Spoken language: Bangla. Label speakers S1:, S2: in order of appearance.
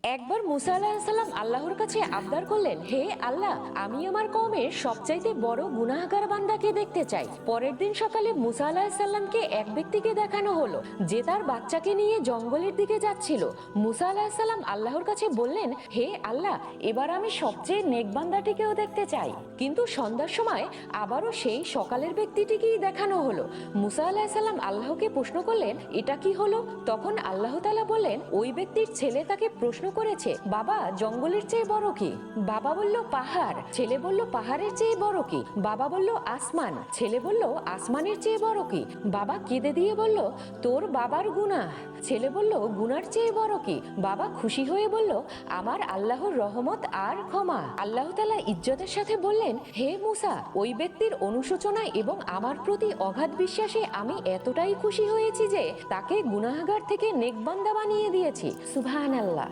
S1: একবার মুসা আলাহিসাল্লাম আল্লাহর কাছে আবদার করলেন, হে আল্লাহ, আমি আমার কওমের সবচাইতে বড় গুনাহগার বান্দাকে দেখতে চাই। পরের দিন সকালে মুসা আলাহিসাল্লামকে এক ব্যক্তিকে দেখানো হলো যে তার বাচ্চাকে নিয়ে জঙ্গলের দিকে যাচ্ছিল। মুসা আলাহিসাল্লাম আল্লাহর কাছে বললেন, হে আল্লাহ, এবার আমি সবচেয়ে নেক বান্দাটিকেও দেখতে চাই। কিন্তু সন্ধ্যার সময় আবারও সেই সকালের ব্যক্তিটিকেই দেখানো হলো। মুসা আলাহিসাল্লাম আল্লাহকে প্রশ্ন করলেন, এটা কি হলো? তখন আল্লাহ তাআলা বললেন, ওই ব্যক্তির ছেলে তাকে প্রশ্ন করেছে, বাবা, জঙ্গলের চেয়ে বড় কি? বাবা বলল, পাহাড়। ছেলে বলল, পাহাড়ের চেয়ে বড় কি? বাবা বলল, আসমান। ছেলে বলল, আসমানের চেয়ে বড় কি? বাবা কেঁদে দিয়ে বলল, তোর বাবার গুনাহ। ছেলে বলল, গুনার চেয়ে বড় কি? বাবা খুশি হয়ে বলল, আমার আল্লাহর রহমত আর ক্ষমা। আল্লাহ তাআলা ইজ্জতের সাথে বললেন, হে মুসা, ওই ব্যক্তির অনুশোচনায় এবং আমার প্রতি অগাধ বিশ্বাসে আমি এতটাই খুশি হয়েছি যে তাকে গুনাহগার থেকে নেক বান্দা বানিয়ে দিয়েছি। সুবহানাল্লাহ।